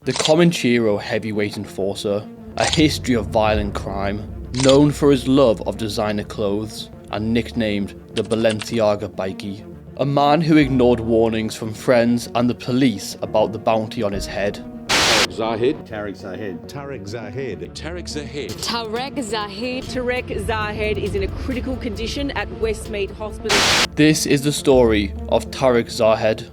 The Comanchero heavyweight enforcer, a history of violent crime, known for his love of designer clothes and nicknamed the Balenciaga Bikie. A man who ignored warnings from friends and the police about the bounty on his head. Tarek Zahed. Tarek Zahed is in a critical condition at Westmead Hospital. This is the story of Tarek Zahed.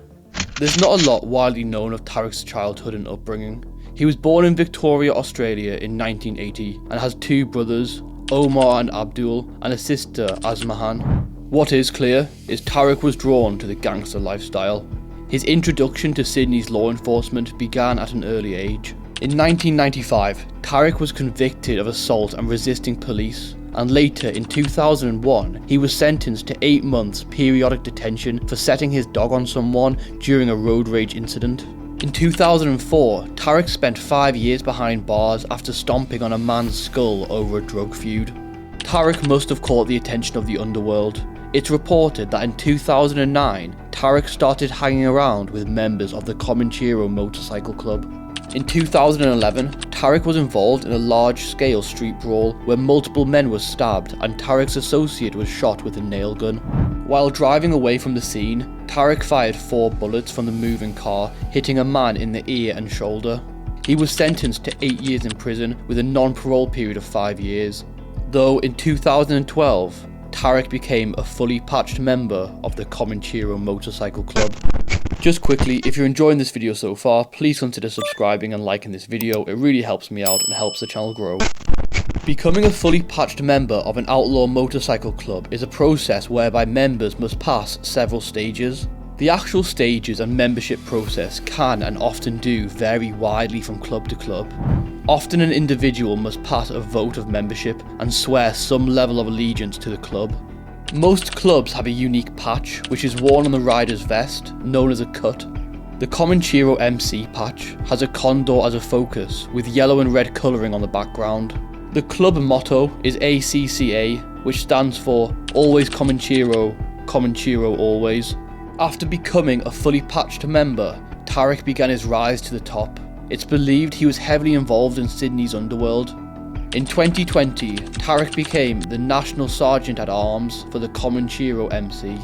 There's not a lot widely known of Tarek's childhood and upbringing. He was born in Victoria, Australia in 1980 and has two brothers, Omar and Abdul, and a sister, Asmahan. What is clear is Tarek was drawn to the gangster lifestyle. His introduction to Sydney's law enforcement began at an early age. In 1995, Tarek was convicted of assault and resisting police, and later in 2001, he was sentenced to 8 months periodic detention for setting his dog on someone during a road rage incident. In 2004, Tarek spent 5 years behind bars after stomping on a man's skull over a drug feud. Tarek must have caught the attention of the Underworld. It's reported that in 2009, Tarek started hanging around with members of the Comanchero motorcycle club. In 2011, Tarek was involved in a large-scale street brawl where multiple men were stabbed and Tarek's associate was shot with a nail gun. While driving away from the scene, Tarek fired 4 bullets from the moving car, hitting a man in the ear and shoulder. He was sentenced to 8 years in prison with a non-parole period of 5 years. Though in 2012, Tarek became a fully patched member of the Comanchero motorcycle club. Just quickly, if you're enjoying this video so far, please consider subscribing and liking this video. It really helps me out and helps the channel grow. Becoming a fully patched member of an outlaw motorcycle club is a process whereby members must pass several stages. The actual stages and membership process can and often do vary widely from club to club. Often an individual must pass a vote of membership and swear some level of allegiance to the club. Most clubs have a unique patch, which is worn on the rider's vest, known as a cut. The Comanchero MC patch has a condor as a focus, with yellow and red colouring on the background. The club motto is ACCA, which stands for Always Comanchero, Comanchero Always. After becoming a fully patched member, Tarek began his rise to the top. It's believed he was heavily involved in Sydney's Underworld. In 2020, Tarek became the National Sgt-At-Arms for the Comanchero MC.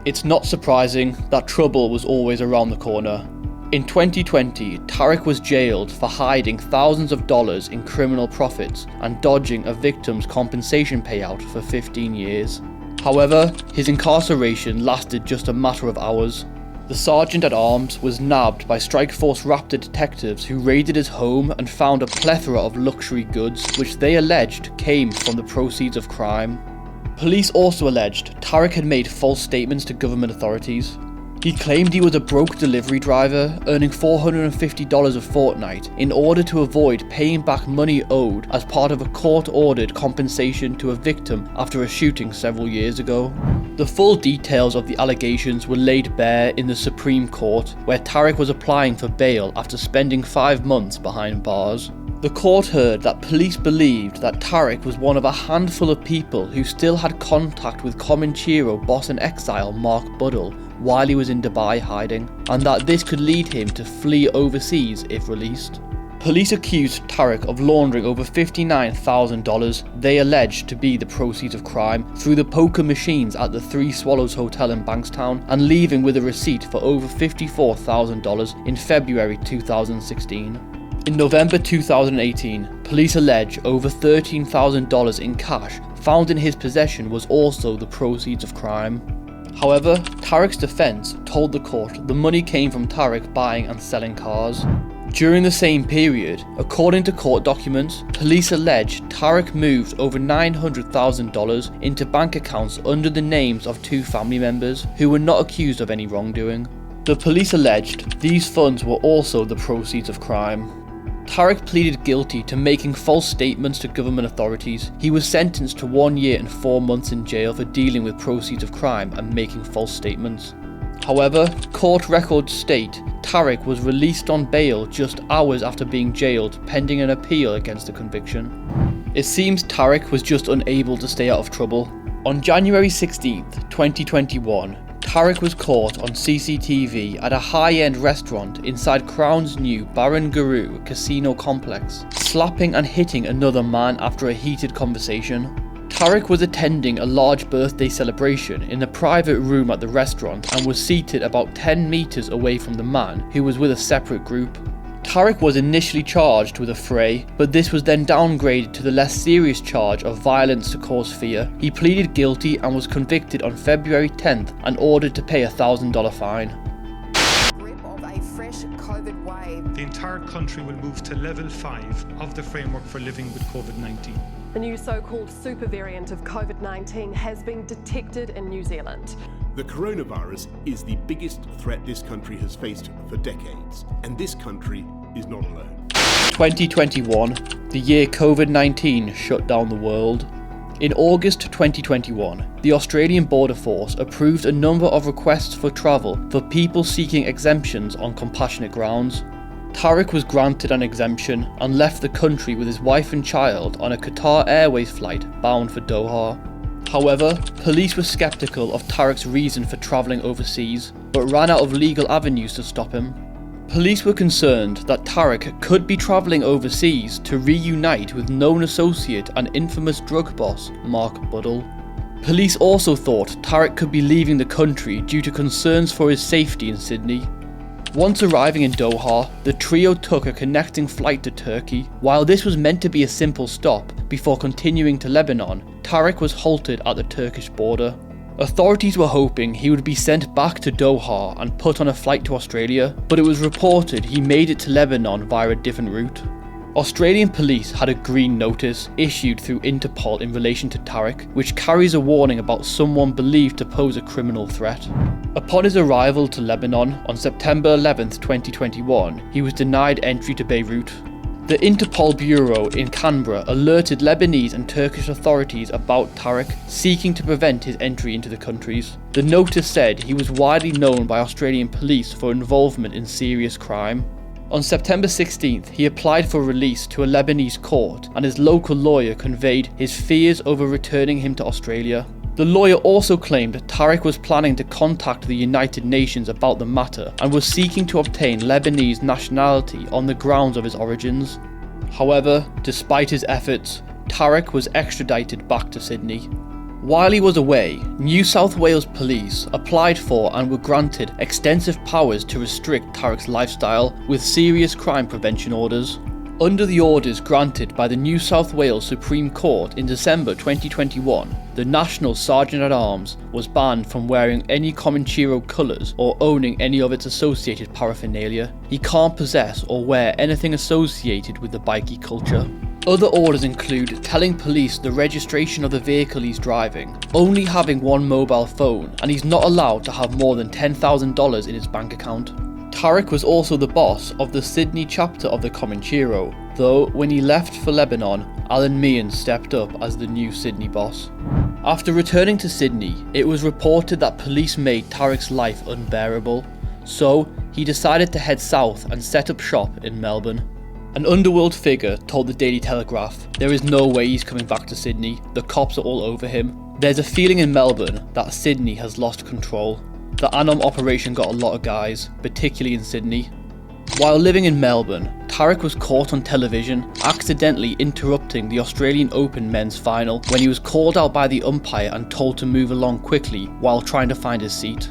It's not surprising that trouble was always around the corner. In 2020, Tarek was jailed for hiding thousands of dollars in criminal profits and dodging a victim's compensation payout for 15 years. However, his incarceration lasted just a matter of hours. The Sgt-At-Arms was nabbed by Strikeforce Raptor detectives who raided his home and found a plethora of luxury goods which they alleged came from the proceeds of crime. Police also alleged Tarek had made false statements to government authorities. He claimed he was a broke delivery driver, earning $450 a fortnight in order to avoid paying back money owed as part of a court-ordered compensation to a victim after a shooting several years ago. The full details of the allegations were laid bare in the Supreme Court, where Tarek was applying for bail after spending 5 months behind bars. The court heard that police believed that Tarek was one of a handful of people who still had contact with Comanchero boss in exile Mark Buddle while he was in Dubai hiding, and that this could lead him to flee overseas if released. Police accused Tarek of laundering over $59,000 they alleged to be the proceeds of crime through the poker machines at the Three Swallows Hotel in Bankstown and leaving with a receipt for over $54,000 in February 2016. In November 2018, police allege over $13,000 in cash found in his possession was also the proceeds of crime. However, Tarek's defense told the court the money came from Tarek buying and selling cars. During the same period, according to court documents, police allege Tarek moved over $900,000 into bank accounts under the names of 2 family members who were not accused of any wrongdoing. The police alleged these funds were also the proceeds of crime. Tarek pleaded guilty to making false statements to government authorities. He was sentenced to 1 year and 4 months in jail for dealing with proceeds of crime and making false statements. However, court records state Tarek was released on bail just hours after being jailed pending an appeal against the conviction. It seems Tarek was just unable to stay out of trouble. On January 16th, 2021, Tarek was caught on CCTV at a high-end restaurant inside Crown's new Barangaroo casino complex, slapping and hitting another man after a heated conversation. Tarek was attending a large birthday celebration in a private room at the restaurant and was seated about 10 meters away from the man who was with a separate group. Tarek was initially charged with a fray, but this was then downgraded to the less serious charge of violence to cause fear. He pleaded guilty and was convicted on February 10th and ordered to pay a $1,000 fine. Grip of a fresh COVID wave. The entire country will move to level 5 of the framework for living with COVID-19. The new so-called super variant of COVID-19 has been detected in New Zealand. The coronavirus is the biggest threat this country has faced for decades, and this country is not alone. 2021, the year COVID-19 shut down the world. In August 2021, the Australian Border Force approved a number of requests for travel for people seeking exemptions on compassionate grounds. Tarek was granted an exemption and left the country with his wife and child on a Qatar Airways flight bound for Doha. However, police were sceptical of Tarek's reason for travelling overseas, but ran out of legal avenues to stop him. Police were concerned that Tarek could be travelling overseas to reunite with known associate and infamous drug boss Mark Buddle. Police also thought Tarek could be leaving the country due to concerns for his safety in Sydney. Once arriving in Doha, the trio took a connecting flight to Turkey. While this was meant to be a simple stop before continuing to Lebanon, Tarek was halted at the Turkish border. Authorities were hoping he would be sent back to Doha and put on a flight to Australia, but it was reported he made it to Lebanon via a different route. Australian police had a green notice issued through Interpol in relation to Tarek, which carries a warning about someone believed to pose a criminal threat. Upon his arrival to Lebanon on September 11, 2021, he was denied entry to Beirut. The Interpol Bureau in Canberra alerted Lebanese and Turkish authorities about Tarek, seeking to prevent his entry into the countries. The notice said he was widely known by Australian police for involvement in serious crime. On September 16th, he applied for release to a Lebanese court, and his local lawyer conveyed his fears over returning him to Australia. The lawyer also claimed Tarek was planning to contact the United Nations about the matter and was seeking to obtain Lebanese nationality on the grounds of his origins. However, despite his efforts, Tarek was extradited back to Sydney. While he was away, New South Wales police applied for and were granted extensive powers to restrict Tarek's lifestyle with serious crime prevention orders. Under the orders granted by the New South Wales Supreme Court in December 2021, the National Sgt-At-Arms was banned from wearing any Comanchero colours or owning any of its associated paraphernalia. He can't possess or wear anything associated with the bikie culture. Other orders include telling police the registration of the vehicle he's driving, only having one mobile phone, and he's not allowed to have more than $10,000 in his bank account. Tarek was also the boss of the Sydney chapter of the Comanchero, though when he left for Lebanon, Alan Meehan stepped up as the new Sydney boss. After returning to Sydney, it was reported that police made Tarek's life unbearable, so he decided to head south and set up shop in Melbourne. An Underworld figure told the Daily Telegraph, "There is no way he's coming back to Sydney, the cops are all over him. There's a feeling in Melbourne that Sydney has lost control. The Anom operation got a lot of guys, particularly in Sydney." While living in Melbourne, Tarek was caught on television accidentally interrupting the Australian Open men's final when he was called out by the umpire and told to move along quickly while trying to find his seat.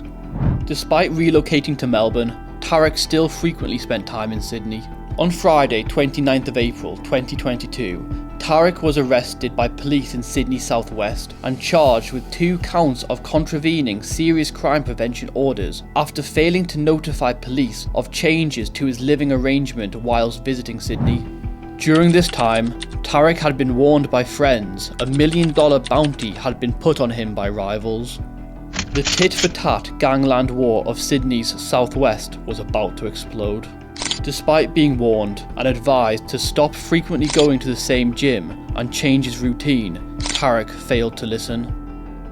Despite relocating to Melbourne, Tarek still frequently spent time in Sydney. On Friday, 29th of April 2022, Tarek was arrested by police in Sydney Southwest and charged with 2 counts of contravening serious crime prevention orders after failing to notify police of changes to his living arrangement whilst visiting Sydney. During this time, Tarek had been warned by friends a $1 million bounty had been put on him by rivals. The tit-for-tat gangland war of Sydney's southwest was about to explode. Despite being warned and advised to stop frequently going to the same gym and change his routine, Tarek failed to listen.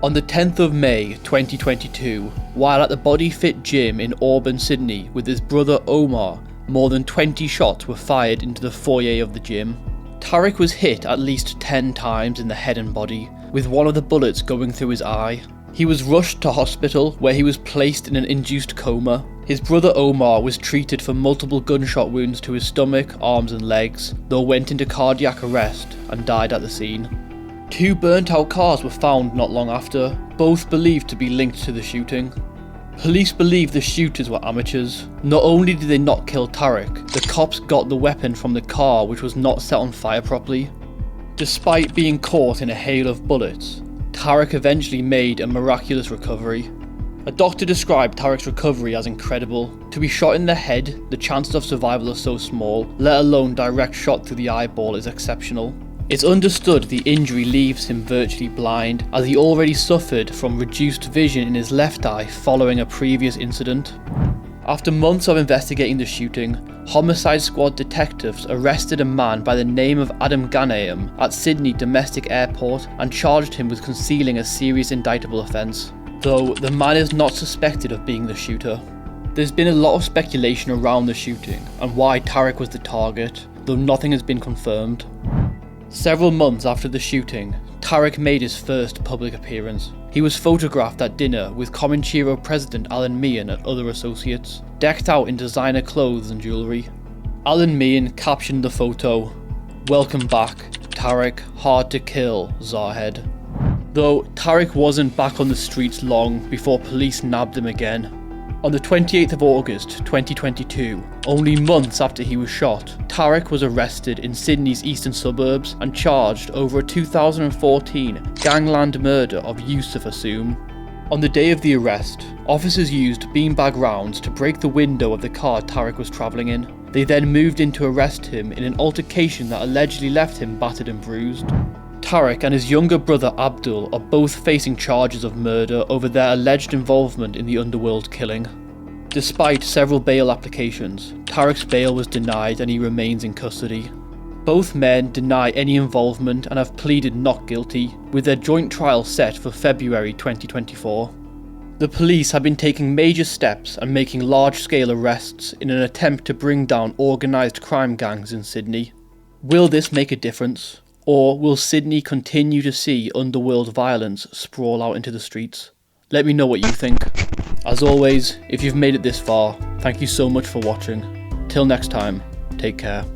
On the 10th of May 2022, while at the Body Fit gym in Auburn, Sydney with his brother Omar, more than 20 shots were fired into the foyer of the gym. Tarek was hit at least 10 times in the head and body, with one of the bullets going through his eye. He was rushed to hospital where he was placed in an induced coma. His brother Omar was treated for multiple gunshot wounds to his stomach, arms and legs, though went into cardiac arrest and died at the scene. 2 burnt out cars were found not long after, both believed to be linked to the shooting. Police believe the shooters were amateurs. Not only did they not kill Tarek, the cops got the weapon from the car which was not set on fire properly. Despite being caught in a hail of bullets, Tarek eventually made a miraculous recovery. A doctor described Tarek's recovery as incredible. To be shot in the head, the chances of survival are so small, let alone direct shot through the eyeball is exceptional. It's understood the injury leaves him virtually blind, as he already suffered from reduced vision in his left eye following a previous incident. After months of investigating the shooting, homicide squad detectives arrested a man by the name of Adam Ghanayem at Sydney Domestic Airport and charged him with concealing a serious indictable offence, though the man is not suspected of being the shooter. There's been a lot of speculation around the shooting and why Tarek was the target, though nothing has been confirmed. Several months after the shooting, Tarek made his first public appearance. He was photographed at dinner with Comanchero President Alan Meehan and other associates, decked out in designer clothes and jewellery. Alan Meehan captioned the photo, "Welcome back, Tarek, hard to kill, Zahed." Though Tarek wasn't back on the streets long before police nabbed him again. On the 28th of August 2022, only months after he was shot, Tarek was arrested in Sydney's eastern suburbs and charged over a 2014 Gangland murder of Yusuf Assoum. On the day of the arrest, officers used beanbag rounds to break the window of the car Tarek was travelling in. They then moved in to arrest him in an altercation that allegedly left him battered and bruised. Tarek and his younger brother Abdul are both facing charges of murder over their alleged involvement in the Underworld killing. Despite several bail applications, Tarek's bail was denied and he remains in custody. Both men deny any involvement and have pleaded not guilty, with their joint trial set for February 2024. The police have been taking major steps and making large-scale arrests in an attempt to bring down organised crime gangs in Sydney. Will this make a difference? Or will Sydney continue to see underworld violence sprawl out into the streets? Let me know what you think. As always, if you've made it this far, thank you so much for watching. Till next time, take care.